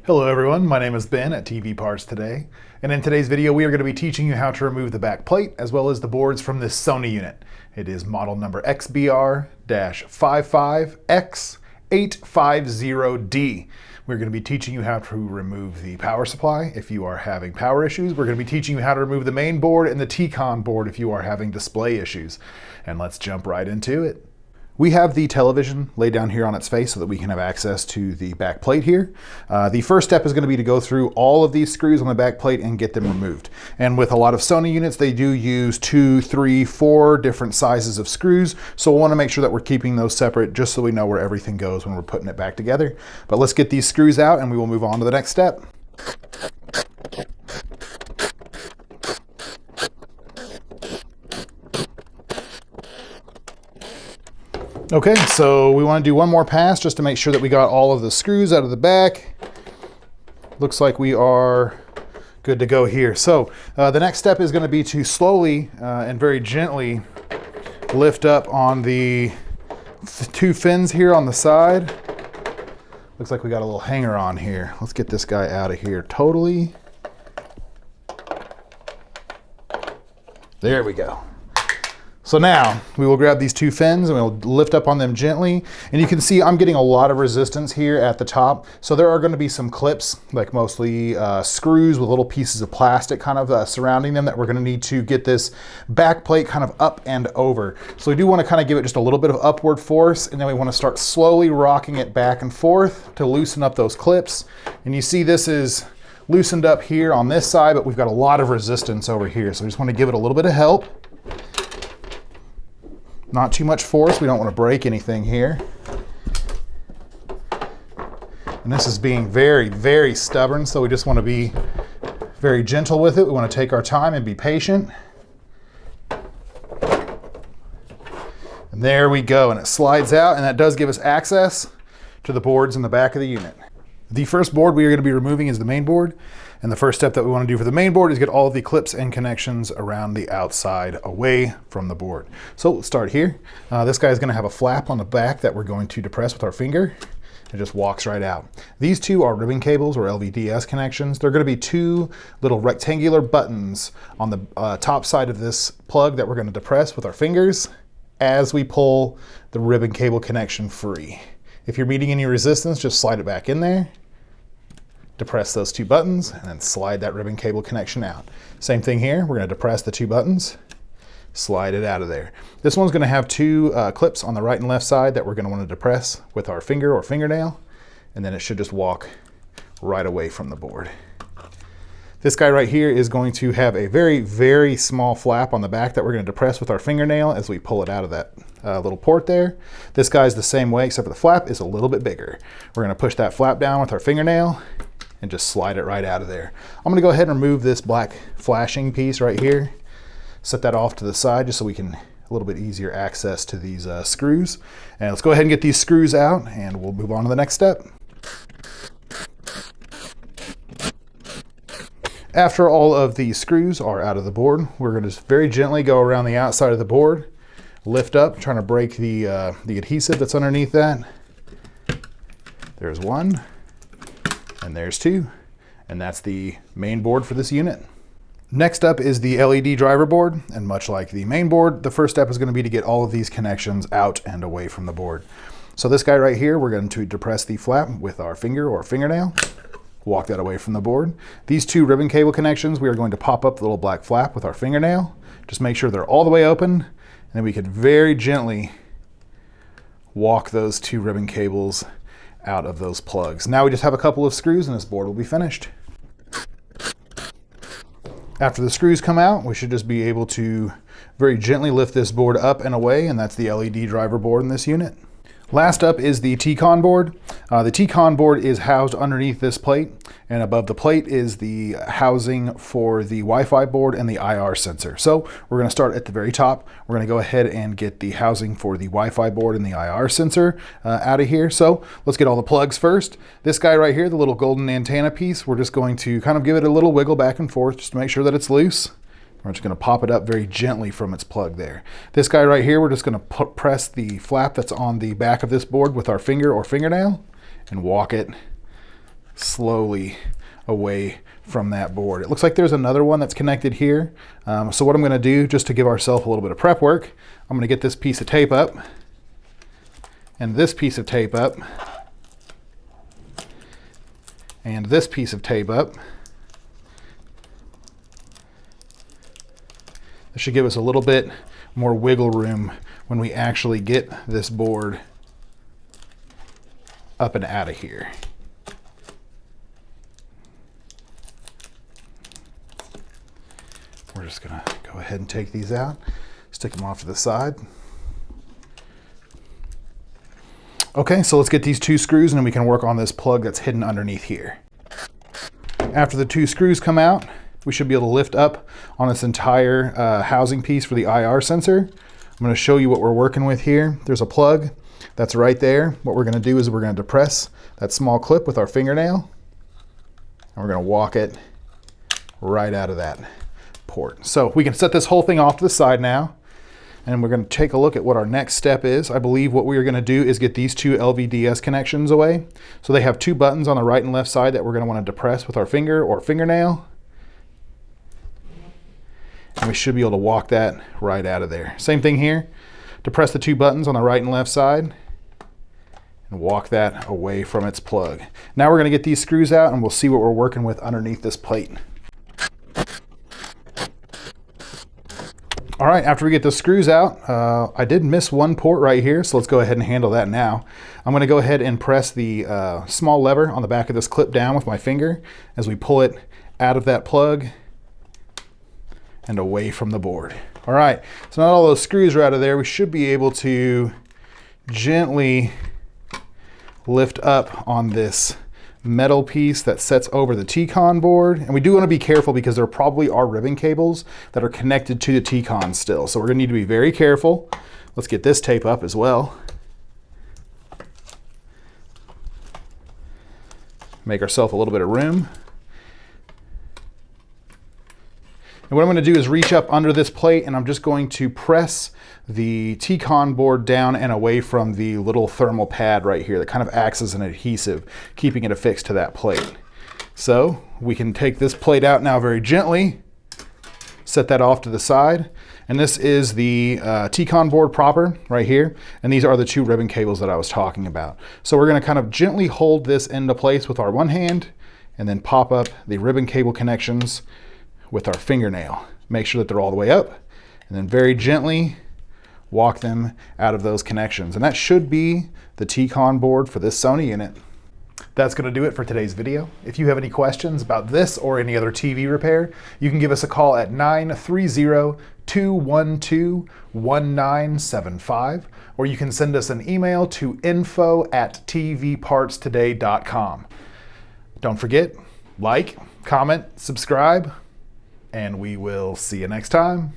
Hello everyone, my name is Ben at TV Parts Today, and in today's video we are going to be teaching you how to remove the back plate as well as the boards from this Sony unit. It is model number XBR-55X850D. We're going to be teaching you how to remove the power supply if you are having power issues. We're going to be teaching you how to remove the main board and the T-Con board if you are having display issues. And let's jump right into it. We have the television laid down here on its face so that we can have access to the back plate here. The first step is going to be to go through all of these screws on the back plate and get them removed. And with a lot of Sony units, they do use 2, 3, 4 different sizes of screws. So we'll want to make sure that we're keeping those separate just so we know where everything goes when we're putting it back together. But let's get these screws out and we will move on to the next step. Okay, so we want to do one more pass just to make sure that we got all of the screws out of the back. Looks like we are good to go here. So the next step is going to be to slowly and very gently lift up on the 2 fins here on the side. Looks like we got a little hanger on here. Let's get this guy out of here totally. There we go. So now we will grab these 2 fins and we'll lift up on them gently. And you can see I'm getting a lot of resistance here at the top. So there are going to be some clips, like mostly screws with little pieces of plastic kind of surrounding them that we're going to need to get this back plate kind of up and over. So we do want to kind of give it just a little bit of upward force, and then we want to start slowly rocking it back and forth to loosen up those clips. And you see this is loosened up here on this side, but we've got a lot of resistance over here. So we just want to give it a little bit of help. Not too much force, we don't want to break anything here. And this is being very, very stubborn, so we just want to be very gentle with it. We want to take our time and be patient. And there we go, and it slides out, and that does give us access to the boards in the back of the unit. The first board we are going to be removing is the main board. And the first step that we want to do for the main board is get all of the clips and connections around the outside away from the board. So let's start here. This guy is going to have a flap on the back that we're going to depress with our finger. It just walks right out. These 2 are ribbon cables or LVDS connections. They're going to be 2 little rectangular buttons on the top side of this plug that we're going to depress with our fingers as we pull the ribbon cable connection free. If you're meeting any resistance, just slide it back in there. Depress those 2 buttons and then slide that ribbon cable connection out. Same thing here, we're going to depress the 2 buttons, slide it out of there. This one's going to have 2 clips on the right and left side that we're going to want to depress with our finger or fingernail, and then it should just walk right away from the board. This guy right here is going to have a very, very small flap on the back that we're going to depress with our fingernail as we pull it out of that little port there. This guy's the same way, except for the flap is a little bit bigger. We're going to push that flap down with our fingernail and just slide it right out of there. I'm gonna go ahead and remove this black flashing piece right here, set that off to the side just so we can a little bit easier access to these screws. And let's go ahead and get these screws out and we'll move on to the next step. After all of these screws are out of the board, we're gonna just very gently go around the outside of the board, lift up, trying to break the adhesive that's underneath that. There's 1. And there's 2, and that's the main board for this unit. Next up is the LED driver board, and much like the main board, the first step is going to be to get all of these connections out and away from the board. So this guy right here, we're going to depress the flap with our finger or fingernail, walk that away from the board. These 2 ribbon cable connections, we are going to pop up the little black flap with our fingernail, just make sure they're all the way open, and then we could very gently walk those 2 ribbon cables out of those plugs. Now we just have a couple of screws and this board will be finished. After the screws come out, we should just be able to very gently lift this board up and away, and that's the LED driver board in this unit. Last up is the T-Con board. The T-Con board is housed underneath this plate, and above the plate is the housing for the Wi-Fi board and the IR sensor. So we're going to start at the very top. We're going to go ahead and get the housing for the Wi-Fi board and the IR sensor out of here. So let's get all the plugs first. This guy right here, the little golden antenna piece, we're just going to kind of give it a little wiggle back and forth just to make sure that it's loose. We're just going to pop it up very gently from its plug there. This guy right here, we're just going to press the flap that's on the back of this board with our finger or fingernail and walk it slowly away from that board. It looks like there's another one that's connected here. So what I'm going to do, just to give ourselves a little bit of prep work, I'm going to get this piece of tape up and this piece of tape up and this piece of tape up. This should give us a little bit more wiggle room when we actually get this board up and out of here. We're just gonna go ahead and take these out, stick them off to the side. Okay, so let's get these 2 screws and then we can work on this plug that's hidden underneath here. After the 2 screws come out, we should be able to lift up on this entire housing piece for the IR sensor. I'm going to show you what we're working with here. There's a plug that's right there. What we're going to do is we're going to depress that small clip with our fingernail, and we're going to walk it right out of that port. So we can set this whole thing off to the side now, and we're going to take a look at what our next step is. I believe what we're going to do is get these 2 LVDS connections away. So they have 2 buttons on the right and left side that we're going to want to depress with our finger or fingernail. And we should be able to walk that right out of there. Same thing here. Depress the 2 buttons on the right and left side and walk that away from its plug. Now we're going to get these screws out and we'll see what we're working with underneath this plate. All right, after we get the screws out, I did miss one port right here, so let's go ahead and handle that now. I'm going to go ahead and press the small lever on the back of this clip down with my finger as we pull it out of that plug and away from the board. All right, so now all those screws are out of there. We should be able to gently lift up on this metal piece that sets over the T-con board. And we do want to be careful because there probably are ribbon cables that are connected to the T-con still. So we're going to need to be very careful. Let's get this tape up as well. Make ourselves a little bit of room. And what I'm going to do is reach up under this plate and I'm just going to press the T-con board down and away from the little thermal pad right here that kind of acts as an adhesive, keeping it affixed to that plate. So we can take this plate out now very gently, set that off to the side. And this is the T-con board proper right here. And these are the 2 ribbon cables that I was talking about. So we're going to kind of gently hold this into place with our one hand and then pop up the ribbon cable connections with our fingernail. Make sure that they're all the way up and then very gently walk them out of those connections. And that should be the T-con board for this Sony unit. That's going to do it for today's video. If you have any questions about this or any other TV repair, you can give us a call at 930-212-1975, or you can send us an email to info@tvpartstoday.com. Don't forget, like, comment, subscribe, and we will see you next time.